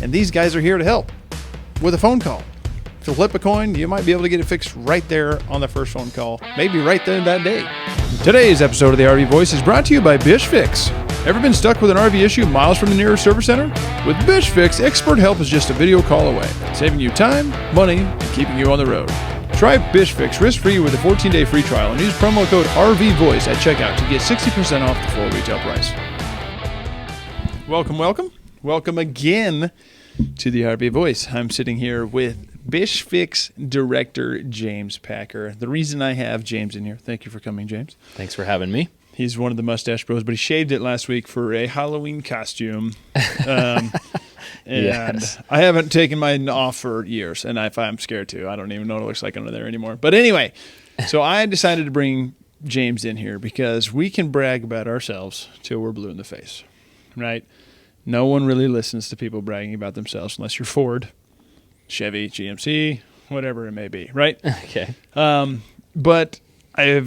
And these guys are here to help with a phone call. If you flip a coin, you might be able to get it fixed right there on the first phone call, maybe right then that day. Today's episode of the RV Voice is brought to you by BishFix. Ever been stuck with an RV issue miles from the nearest service center? With BishFix, expert help is just a video call away, saving you time, money, and keeping you on the road. Try BishFix Risk-Free with a 14-day free trial and use promo code RVVoice at checkout to get 60% off the full retail price. Welcome again to the RV Voice. I'm sitting here with BishFix Director James Packer. The reason I have James in here, thank you for coming, James. Thanks for having me. He's one of the mustache bros, but he shaved it last week for a Halloween costume. Yes. I haven't taken mine off for years, and I'm scared to. I don't even know what it looks like under there anymore. But anyway, so I decided to bring James in here because we can brag about ourselves till we're blue in the face, right? No one really listens to people bragging about themselves unless you're Ford, Chevy, GMC, whatever it may be, right? Okay. But we've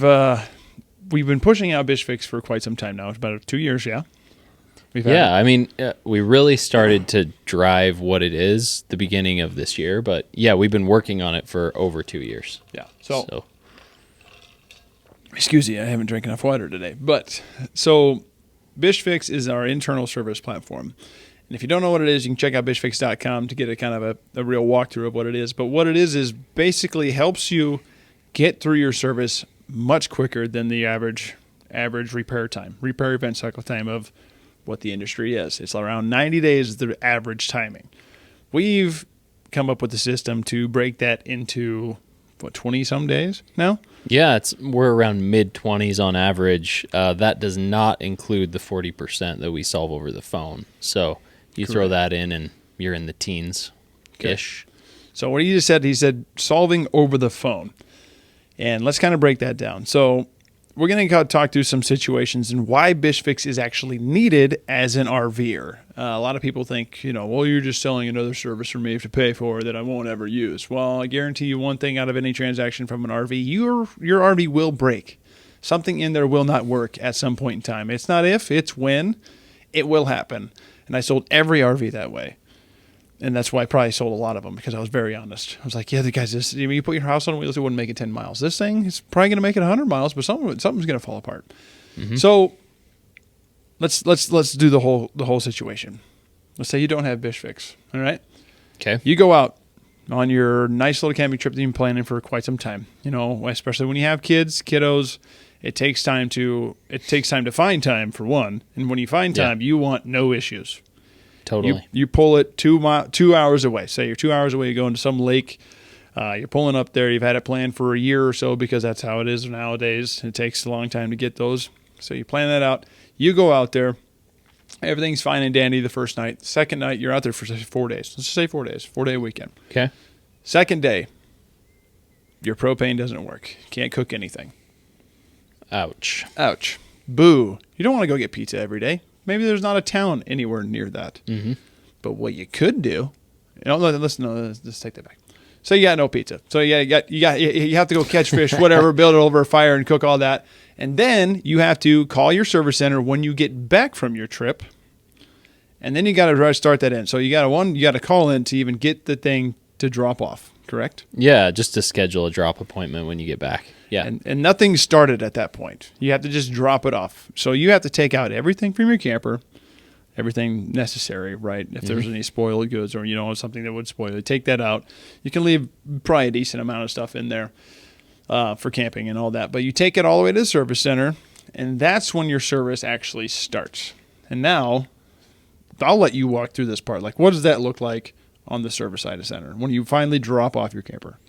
been pushing out BishFix for quite some time now. It's about 2 years, yeah? We really started to drive what it is the beginning of this year, but yeah, we've been working on it for over 2 years. Yeah. So excuse me, I haven't drank enough water today. But so BishFix is our internal service platform. And if you don't know what it is, you can check out BishFix.com to get a kind of a real walkthrough of what it is. But what it is basically helps you get through your service much quicker than the average repair event cycle time of what the industry is. It's around 90 days is the average timing. We've come up with a system to break that into 20-some days now? Yeah, we're around mid-20s on average. That does not include the 40% that we solve over the phone. So you throw that in and you're in the teens-ish. Okay. So what he just said, he said solving over the phone. And let's kind of break that down. So we're going to talk through some situations and why BishFix is actually needed as an RVer. A lot of people think, well, you're just selling another service for me to pay for that I won't ever use. Well, I guarantee you one thing out of any transaction from an RV, your RV will break. Something in there will not work at some point in time. It's not if, it's when. It will happen. And I sold every RV that way. And that's why I probably sold a lot of them, because I was very honest. I was like, yeah, the guys, you put your house on wheels, it wouldn't make it 10 miles. This thing is probably going to make it 100 miles, but something's going to fall apart. Mm-hmm. So let's do the whole situation. Let's say you don't have BishFix, all right? Okay. You go out on your nice little camping trip that you've been planning for quite some time. Especially when you have kiddos, it takes time to find time, for one. And when you find time, you want no issues. Totally. You pull it 2 hours away. Say you're 2 hours away, you go into some lake. You're pulling up there. You've had it planned for a year or so because that's how it is nowadays. It takes a long time to get those. So you plan that out. You go out there. Everything's fine and dandy the first night. The second night, you're out there for 4 days. Let's just say 4 days. 4-day weekend. Okay. Second day, your propane doesn't work. Can't cook anything. Ouch. Boo. You don't want to go get pizza every day. Maybe there's not a town anywhere near that. Mm-hmm. But what you could do, let's take that back. So you got no pizza. So you have to go catch fish, whatever, build it over a fire and cook all that. And then you have to call your service center when you get back from your trip. And then you got to start that in. So you got to call in to even get the thing to drop off, correct? Yeah, just to schedule a drop appointment when you get back. Yeah. And nothing started at that point. You have to just drop it off. So you have to take out everything from your camper, everything necessary, right? If there's any spoiled goods or, something that would spoil it, take that out. You can leave probably a decent amount of stuff in there for camping and all that. But you take it all the way to the service center, and that's when your service actually starts. And now I'll let you walk through this part. Like, what does that look like on the service side of center when you finally drop off your camper?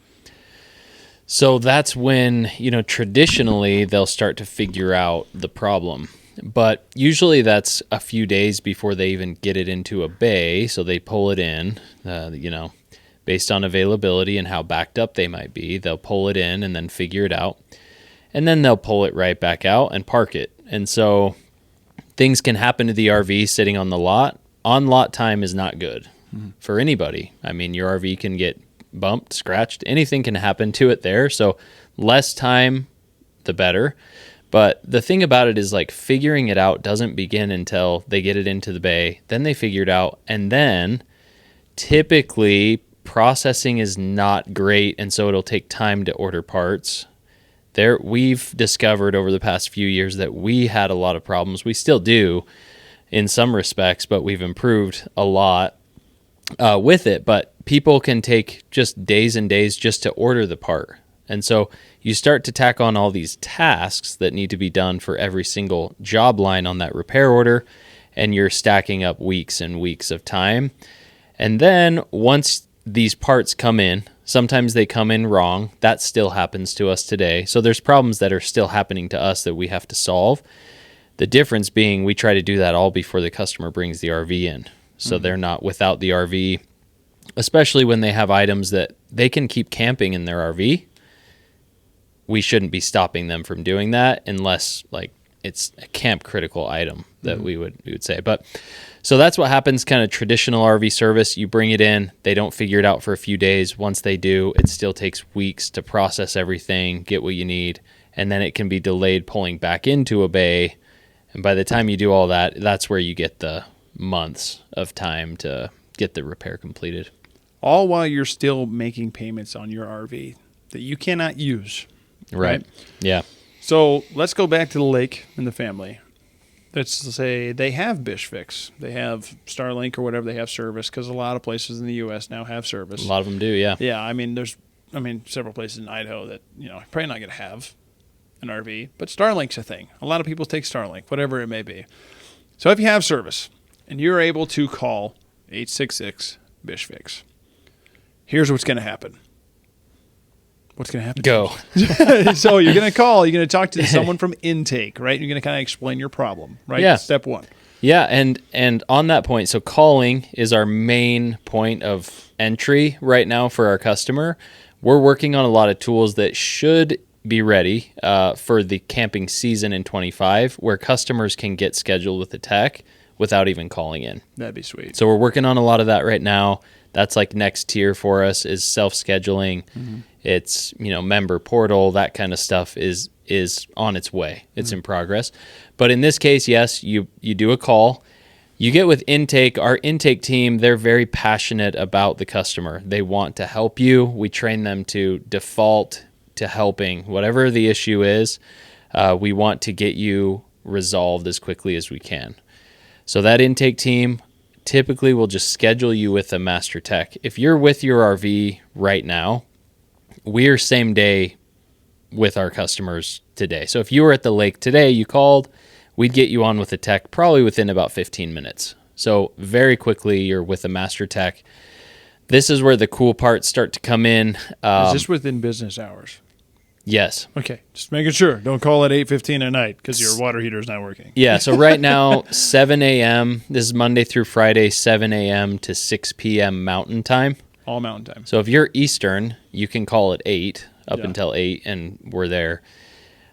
So that's when, traditionally they'll start to figure out the problem. But usually that's a few days before they even get it into a bay. So they pull it in, based on availability and how backed up they might be. They'll pull it in and then figure it out. And then they'll pull it right back out and park it. And so things can happen to the RV sitting on the lot. On-lot time is not good for anybody. I mean, your RV can get bumped, scratched, anything can happen to it there. So less time, the better. But the thing about it is, like, figuring it out doesn't begin until they get it into the bay. Then they figure it out. And then typically processing is not great, and so it'll take time to order parts. We've discovered over the past few years that we had a lot of problems. We still do in some respects, but we've improved a lot with it. But people can take just days and days just to order the part. And so you start to tack on all these tasks that need to be done for every single job line on that repair order, and you're stacking up weeks and weeks of time. And then once these parts come in, sometimes they come in wrong. That still happens to us today. So there's problems that are still happening to us that we have to solve. The difference being we try to do that all before the customer brings the RV in. So they're not without the RV, especially when they have items that they can keep camping in their RV. We shouldn't be stopping them from doing that unless like it's a camp critical item that we would say. But so that's what happens, kind of traditional RV service. You bring it in, they don't figure it out for a few days. Once they do, it still takes weeks to process everything, get what you need, and then it can be delayed pulling back into a bay. And by the time you do all that, that's where you get the months of time to get the repair completed. All while you're still making payments on your RV that you cannot use. Right? Yeah. So let's go back to the lake and the family. Let's say they have BishFix. They have Starlink or whatever. They have service because a lot of places in the U.S. now have service. A lot of them do, yeah. Yeah, I mean, there's several places in Idaho that, probably not going to have an RV, but Starlink's a thing. A lot of people take Starlink, whatever it may be. So if you have service and you're able to call 866-BishFix, here's what's going to happen. What's going to happen? Go. So you're going to call. You're going to talk to someone from intake, right? You're going to kind of explain your problem, right? Yeah. Step one. Yeah, and on that point, so calling is our main point of entry right now for our customer. We're working on a lot of tools that should be ready for the camping season in 25, where customers can get scheduled with the tech without even calling in. That'd be sweet. So we're working on a lot of that right now. That's like next tier for us is self-scheduling. Mm-hmm. It's, member portal, that kind of stuff is on its way. It's in progress. But in this case, yes, you do a call. You get with intake. Our intake team, they're very passionate about the customer. They want to help you. We train them to default to helping. Whatever the issue is, we want to get you resolved as quickly as we can. So that intake team typically will just schedule you with a master tech. If you're with your RV right now, we're same day with our customers today. So if you were at the lake today, you called, we'd get you on with a tech probably within about 15 minutes. So very quickly, you're with a master tech. This is where the cool parts start to come in. Is this within business hours? Yes. Okay, just making sure. Don't call at 8:15 at night because your water heater is not working. Yeah, so right now, 7 a.m., this is Monday through Friday, 7 a.m. to 6 p.m. Mountain Time. All Mountain Time. So if you're Eastern, you can call at 8 until 8, and we're there.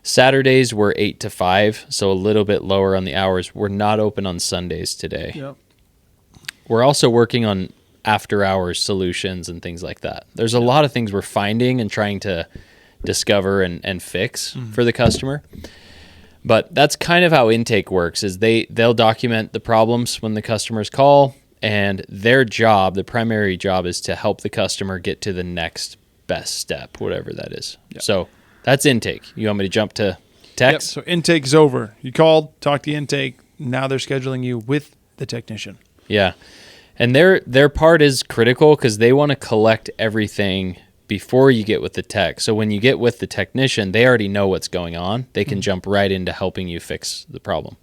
Saturdays, we're 8 to 5, so a little bit lower on the hours. We're not open on Sundays today. Yep. We're also working on after-hours solutions and things like that. There's a lot of things we're finding and trying to discover and fix for the customer. But that's kind of how intake works, is they'll document the problems when the customers call, and their job, the primary job, is to help the customer get to the next best step, whatever that is. Yep. So that's intake. You want me to jump to text? Yep. So intake's over. You called, talked to intake. Now they're scheduling you with the technician. Yeah. And their part is critical because they want to collect everything before you get with the tech. So when you get with the technician, they already know what's going on. They can jump right into helping you fix the problem.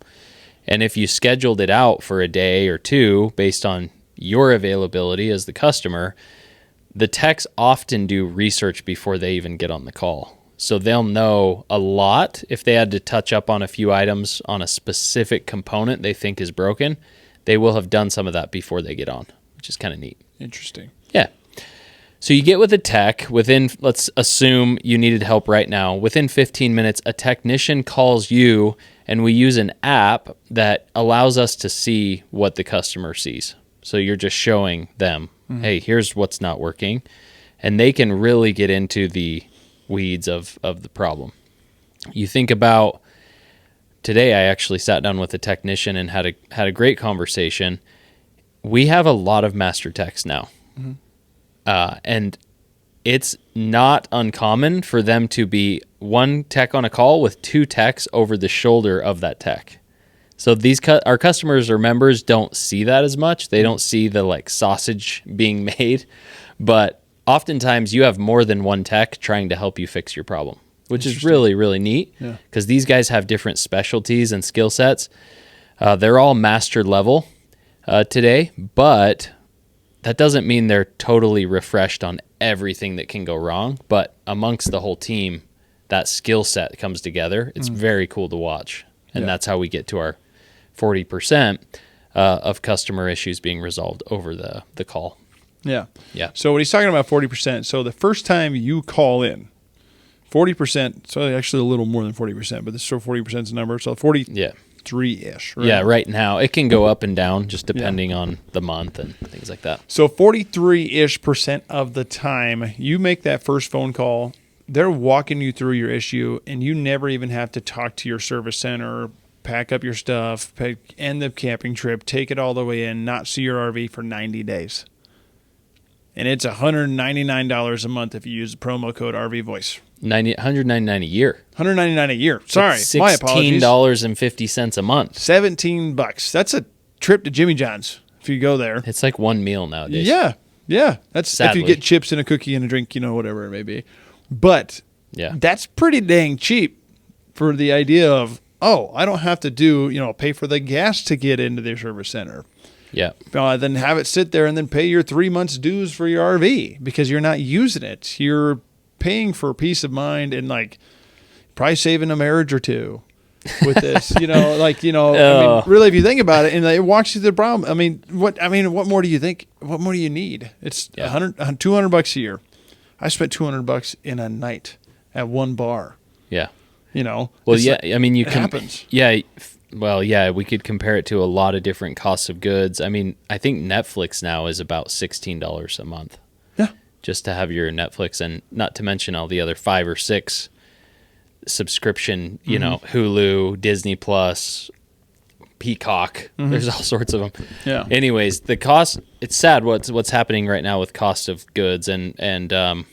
And if you scheduled it out for a day or two based on your availability as the customer, the techs often do research before they even get on the call. So they'll know a lot. If they had to touch up on a few items on a specific component they think is broken, they will have done some of that before they get on, which is kind of neat. Interesting. Yeah. So you get with a tech within, let's assume you needed help right now. Within 15 minutes, a technician calls you, and we use an app that allows us to see what the customer sees. So you're just showing them, hey, here's what's not working. And they can really get into the weeds of the problem. You think about today, I actually sat down with a technician and had a great conversation. we have a lot of master techs now. And it's not uncommon for them to be one tech on a call with two techs over the shoulder of that tech. So our customers or members don't see that as much. They don't see the like sausage being made, but oftentimes you have more than one tech trying to help you fix your problem, which is really, really neat because these guys have different specialties and skill sets. They're all master level today, but that doesn't mean they're totally refreshed on everything that can go wrong. But amongst the whole team, that skill set comes together. It's very cool to watch. And that's how we get to our 40% of customer issues being resolved over the call. Yeah. Yeah. So what he's talking about 40%. So the first time you call in, 40%, so actually a little more than 40%, but this is 40% is the number. So 43-ish. Right? Yeah, right now. It can go up and down just depending on the month and things like that. So 43-ish% of the time you make that first phone call, they're walking you through your issue, and you never even have to talk to your service center, pack up your stuff, end the camping trip, take it all the way in, not see your RV for 90 days. And it's $199 a month if you use the promo code RV Voice. $199 a year. $199 a year. Sorry, my apologies. $16.50 a month. $17. That's a trip to Jimmy John's if you go there. It's like one meal nowadays. Yeah. That's Sadly. if you get chips and a cookie and a drink, whatever it may be. But that's pretty dang cheap for the idea of, I don't have to pay for the gas to get into their service center. Yeah. Then have it sit there and then pay your 3 months dues for your RV because you're not using it. You're paying for peace of mind and probably saving a marriage or two with this, I mean, really, if you think about it, and it walks you through the problem. What more do you think? What more do you need? It's $200 a year. I spent $200 in a night at one bar. Yeah. Well, it happens. Yeah. Well, yeah, we could compare it to a lot of different costs of goods. I mean, I think Netflix now is about $16 a month. Yeah. Just to have your Netflix, and not to mention all the other 5 or 6 subscription, Hulu, Disney Plus, Peacock. There's all sorts of them. Yeah. Anyways, the cost, it's sad what's happening right now with cost of goods and I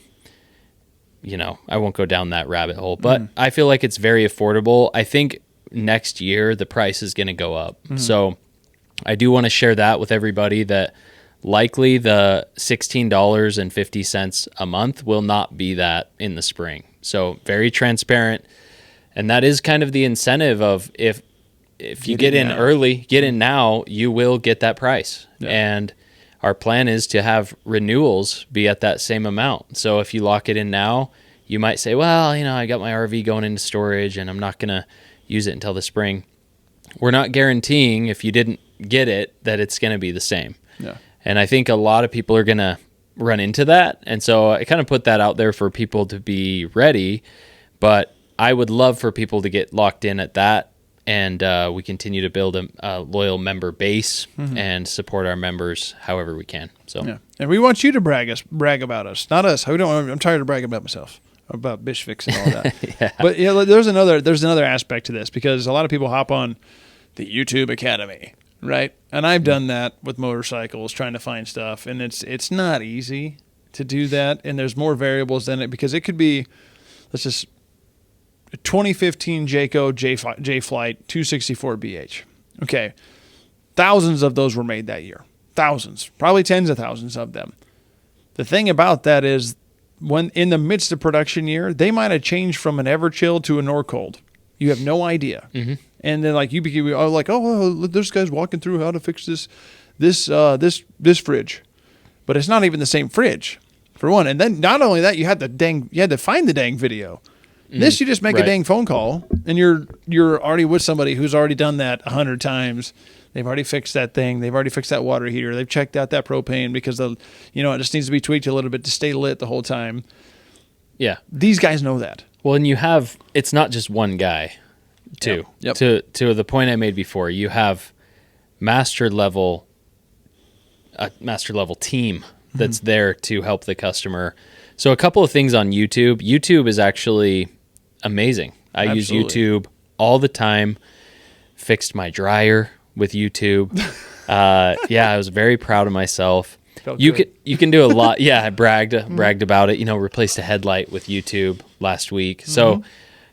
won't go down that rabbit hole, but I feel like it's very affordable. I think next year the price is going to go up. So I do want to share that with everybody that likely the $16.50 a month will not be that in the spring. So very transparent. And that is kind of the incentive of if you get in early, get in now, you will get that price. Yeah. And our plan is to have renewals be at that same amount. So if you lock it in now, you might say, well, I got my RV going into storage and I'm not going to use it until the spring. We're not guaranteeing if you didn't get it that it's going to be the same. Yeah. And I think a lot of people are going to run into that. And so I kind of put that out there for people to be ready. But I would love for people to get locked in at that. And we continue to build a loyal member base and support our members however we can. So yeah. And we want you to brag about us, not us. I'm tired of bragging about myself, about BishFix and all that. Yeah. But there's another aspect to this because a lot of people hop on the YouTube Academy, right? And I've done that with motorcycles, trying to find stuff, and it's not easy to do that. And there's more variables than it because it could be, let's just 2015 Jayco J Flight 264 BH. Okay, thousands of those were made that year. Thousands, probably tens of thousands of them. The thing about that is, when in the midst of production year, they might have changed from an Everchill to a Norcold. You have no idea. And then this guy's walking through how to fix this fridge, but it's not even the same fridge, for one. And then not only that, you had to find the dang video. This you just make a dang phone call, and you're already with somebody who's already done that 100 times. They've already fixed that thing. They've already fixed that water heater. They've checked out that propane because it just needs to be tweaked a little bit to stay lit the whole time. Yeah, these guys know that. Well, and it's not just one guy, too. Yep. To the point I made before, you have master level team that's there to help the customer. So a couple of things on YouTube. YouTube is actually amazing. I use YouTube all the time. Fixed my dryer with YouTube. Yeah, I was very proud of myself. Felt You good. can can do a lot. Yeah, I bragged about it. Replaced a headlight with YouTube last week. So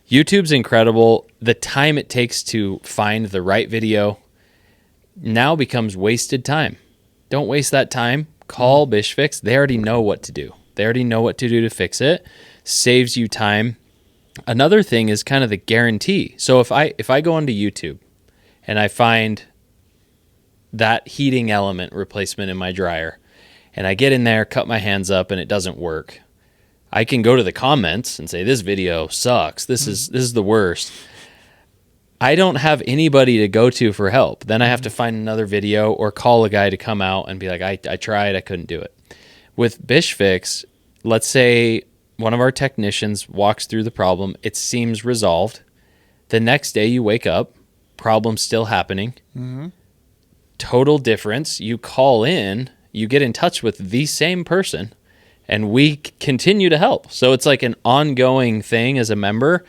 YouTube's incredible. The time it takes to find the right video now becomes wasted time. Don't waste that time. Call BishFix. They already know what to do. They already know what to do to fix it. Saves you time. Another thing is kind of the guarantee. So if I go onto YouTube and I find that heating element replacement in my dryer, and I get in there, cut my hands up, and it doesn't work, I can go to the comments and say, this video sucks. This is the worst. I don't have anybody to go to for help. Then I have to find another video or call a guy to come out and be like, I tried, I couldn't do it. With BishFix, let's say one of our technicians walks through the problem, it seems resolved. The next day you wake up, problem still happening. Total difference. You call in, you get in touch with the same person, and we continue to help. So it's like an ongoing thing as a member.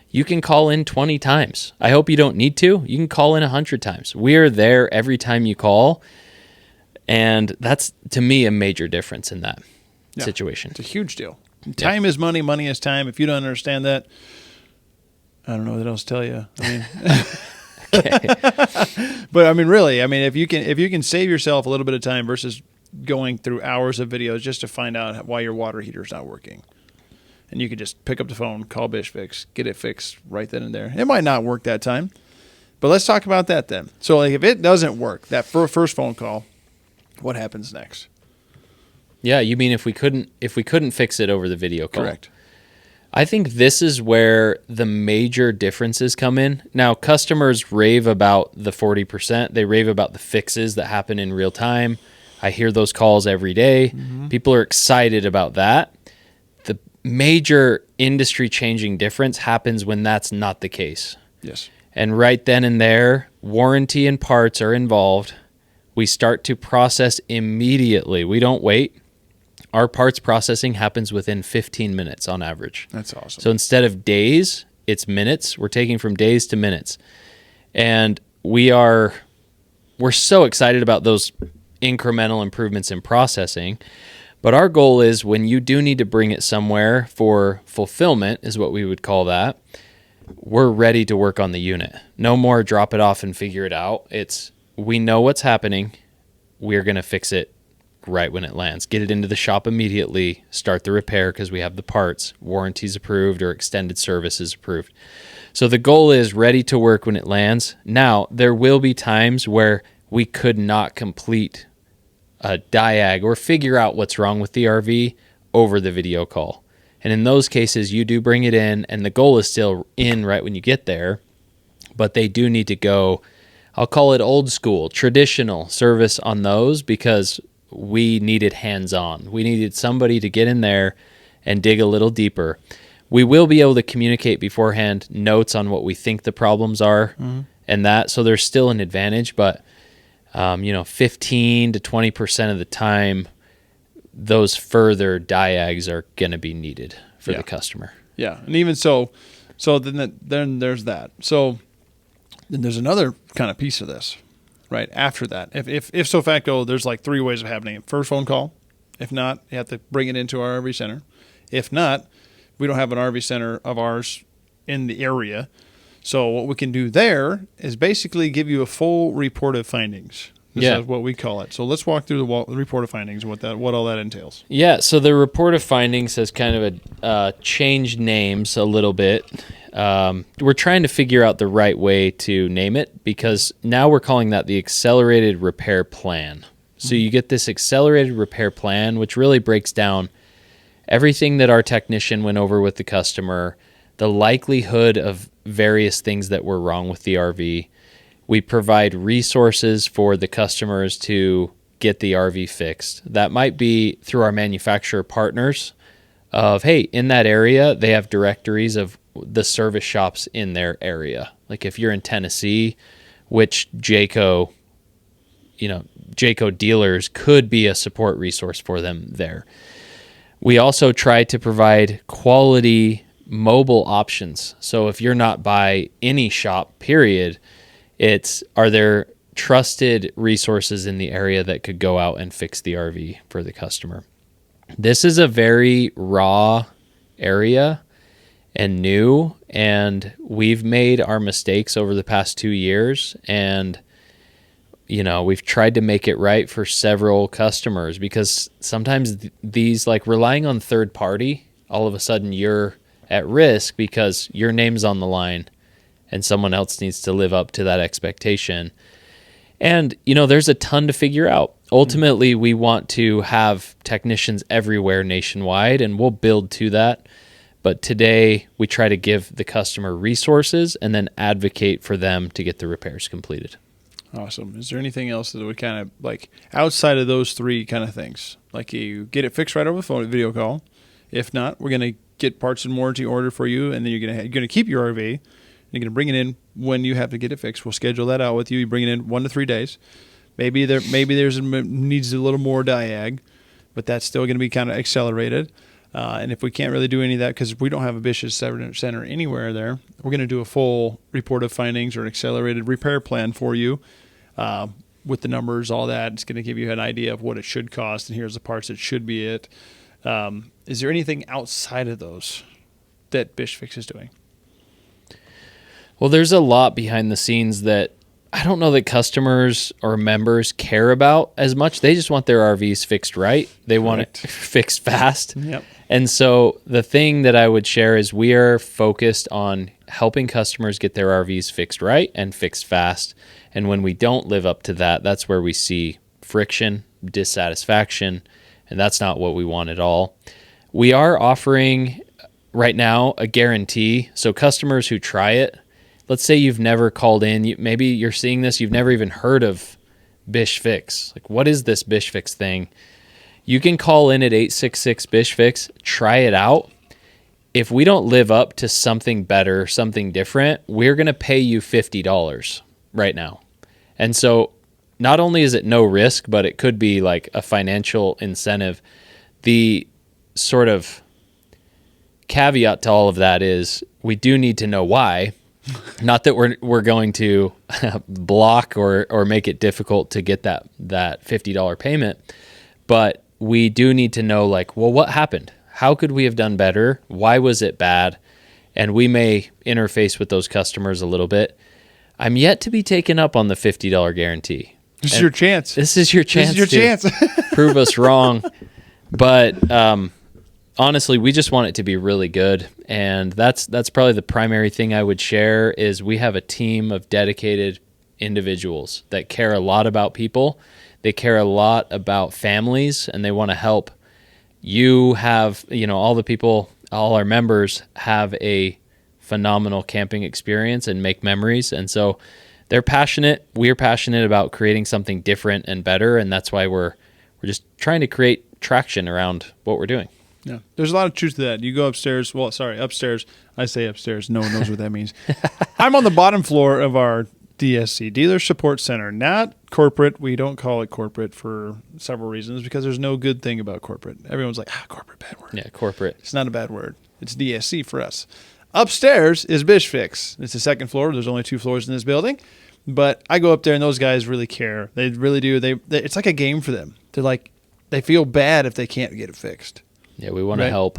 You can call in 20 times. I hope you don't need to. You can call in 100 times. We are there every time you call. And that's, to me, a major difference in that situation. It's a huge deal. Time is money. Money is time. If you don't understand that, I don't know what else to tell you. I mean, but I mean, really, I mean, if you can save yourself a little bit of time versus going through hours of videos just to find out why your water heater is not working. And you could just pick up the phone, call BishFix, get it fixed right then and there. It might not work that time, but let's talk about that then. So, like, if it doesn't work, that first phone call, what happens next? Yeah, you mean if we couldn't fix it over the video call? Correct. I think this is where the major differences come in. Now, customers rave about the 40%. They rave about the fixes that happen in real time. I hear those calls every day. People are excited about that. The major industry-changing difference happens when that's not the case. Yes. And right then and there, warranty and parts are involved. We start to process immediately. We don't wait. Our parts processing happens within 15 minutes on average. That's awesome. So instead of days, it's minutes. We're taking from days to minutes. And we're so excited about those incremental improvements in processing. But our goal is when you do need to bring it somewhere for fulfillment, is what we would call that, we're ready to work on the unit. No more drop it off and figure it out. It's we know what's happening. We're going to fix it right when it lands. Get it into the shop immediately. Start the repair because we have the parts. Warranties approved or extended services approved. So the goal is ready to work when it lands. Now, there will be times where we could not complete a diag or figure out what's wrong with the RV over the video call. And in those cases, you do bring it in, and the goal is still in right when you get there, but they do need to go, I'll call it old school, traditional service on those because we needed hands-on. We needed somebody to get in there and dig a little deeper. We will be able to communicate beforehand notes on what we think the problems are and that, so there's still an advantage, but 15 to 20% of the time, those further diags are going to be needed for the customer. Yeah, and even so then there's that. So then there's another kind of piece of this, right? After that, if so facto, there's like three ways of happening it. First phone call. If not, you have to bring it into our RV center. If not, we don't have an RV center of ours in the area. So what we can do there is basically give you a full report of findings. This is what we call it. So let's walk through the report of findings and what all that entails. Yeah, so the report of findings has kind of changed names a little bit. We're trying to figure out the right way to name it because now we're calling that the accelerated repair plan. So you get this accelerated repair plan, which really breaks down everything that our technician went over with the customer, the likelihood of various things that were wrong with the RV. We provide resources for the customers to get the RV fixed. That might be through our manufacturer partners of, hey, in that area, they have directories of the service shops in their area. Like if you're in Tennessee, which Jayco dealers could be a support resource for them there. We also try to provide quality mobile options. So if you're not by any shop, period, it's, are there trusted resources in the area that could go out and fix the RV for the customer. This is a very raw area and new, and we've made our mistakes over the past 2 years, and we've tried to make it right for several customers, because sometimes these, like relying on third party, all of a sudden you're at risk because your name's on the line and someone else needs to live up to that expectation. And, there's a ton to figure out. Ultimately, we want to have technicians everywhere nationwide, and we'll build to that. But today, we try to give the customer resources and then advocate for them to get the repairs completed. Awesome. Is there anything else that would kind of, like, outside of those three kind of things? Like, you get it fixed right over the phone, video call. If not, we're going to get parts and warranty ordered for you, and then you're going to keep your RV. You're going to bring it in when you have to get it fixed. We'll schedule that out with you. You bring it in 1 to 3 days. Maybe there's needs a little more diag, but that's still going to be kind of accelerated. And if we can't really do any of that because we don't have a BishFix center anywhere there, we're going to do a full report of findings or an accelerated repair plan for you with the numbers, all that. It's going to give you an idea of what it should cost, and here's the parts that should be it. Is there anything outside of those that BishFix is doing? Well, there's a lot behind the scenes that I don't know that customers or members care about as much. They just want their RVs fixed right. They want it fixed fast. Yep. And so the thing that I would share is we are focused on helping customers get their RVs fixed right and fixed fast. And when we don't live up to that, that's where we see friction, dissatisfaction, and that's not what we want at all. We are offering right now a guarantee. So customers who try it, let's say you've never called in, maybe you're seeing this, you've never even heard of BishFix. Like, what is this BishFix thing? You can call in at 866-BishFix, try it out. If we don't live up to something better, something different, we're going to pay you $50 right now. And so not only is it no risk, but it could be like a financial incentive. The sort of caveat to all of that is we do need to know why. Not that we're going to block or make it difficult to get that $50 payment, but we do need to know, like, well, what happened? How could we have done better? Why was it bad? And we may interface with those customers a little bit. I'm yet to be taken up on the $50 guarantee. This is your chance. This is your chance. This is your chance. Prove us wrong. But honestly, we just want it to be really good. And that's probably the primary thing I would share is we have a team of dedicated individuals that care a lot about people. They care a lot about families, and they want to help you have, all the people, all our members have a phenomenal camping experience and make memories. And so they're passionate. We're passionate about creating something different and better. And that's why we're just trying to create traction around what we're doing. Yeah, there's a lot of truth to that. You go upstairs. Well, sorry, upstairs. I say upstairs. No one knows what that means. I'm on the bottom floor of our DSC, Dealer Support Center, not corporate. We don't call it corporate for several reasons because there's no good thing about corporate. Everyone's like, corporate, bad word. Yeah, corporate. It's not a bad word. It's DSC for us. Upstairs is BishFix. It's the second floor. There's only 2 floors in this building. But I go up there, and those guys really care. They really do. It's like a game for them. They feel bad if they can't get it fixed. Yeah, we want to help.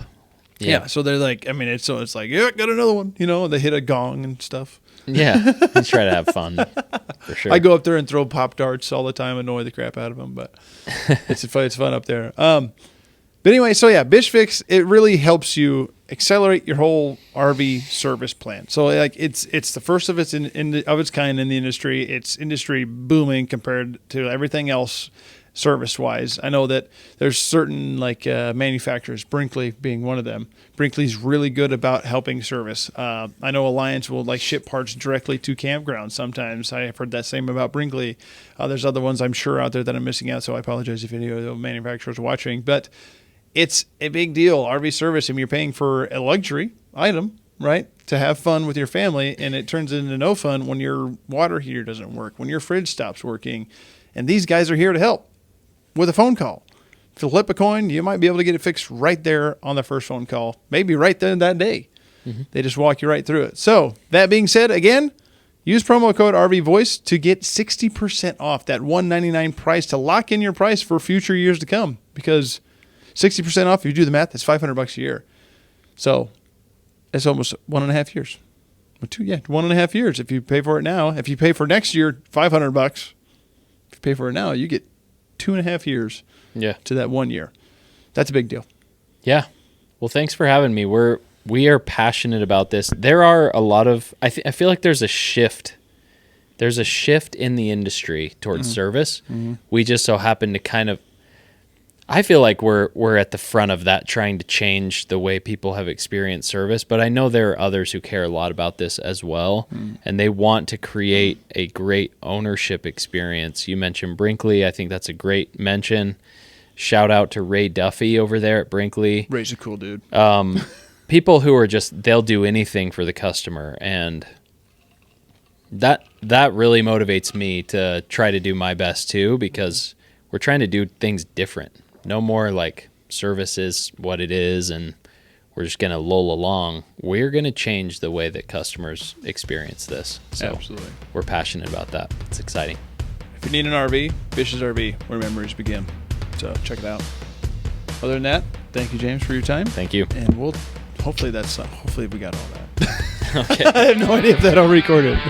Yeah, so they're like, it's like, yeah, got another one. They hit a gong and stuff. Yeah, let's try to have fun, for sure. I go up there and throw Pop Darts all the time, annoy the crap out of them, but it's fun up there. But anyway, so yeah, BishFix, it really helps you accelerate your whole RV service plan. So like it's the first of its of its kind in the industry. It's industry booming compared to everything else service-wise. I know that there's certain manufacturers, Brinkley being one of them. Brinkley's really good about helping service. I know Alliance will ship parts directly to campgrounds sometimes. I have heard that same about Brinkley. There's other ones I'm sure out there that I'm missing out, so I apologize if any of the manufacturers are watching. But it's a big deal, RV service, and you're paying for a luxury item, right, to have fun with your family, and it turns into no fun when your water heater doesn't work, when your fridge stops working, and these guys are here to help with a phone call. Flip a coin, you might be able to get it fixed right there on the first phone call, maybe right then that day. Mm-hmm. They just walk you right through it. So that being said, again, Use promo code RVVoice to get 60% off that $199 price to lock in your price for future years to come. Because 60% off, if you do the math, that's $500 a year. So it's almost 1.5 years. 1.5 years. If you pay for it now, if you pay for next year, $500. If you pay for it now, you get 2.5 years. Yeah. To that 1 year. That's a big deal. Yeah. Well, thanks for having me. We are passionate about this. There are a lot of I feel like there's a shift. There's a shift in the industry towards service. Mm-hmm. We just so happen to kind of I feel like we're at the front of that, trying to change the way people have experienced service, but I know there are others who care a lot about this as well, and they want to create a great ownership experience. You mentioned Brinkley. I think that's a great mention. Shout out to Ray Duffy over there at Brinkley. Ray's a cool dude. People who are just, they'll do anything for the customer, and that really motivates me to try to do my best too, because we're trying to do things different. No more like service is what it is and we're just going to lull along. We're going to change the way that customers experience this. So absolutely. We're passionate about that. It's exciting. If you need an RV, Bish's RV, where memories begin. So check it out. Other than that, thank you, James, for your time. Thank you. And hopefully we got all that. Okay. I have no idea if that all recorded.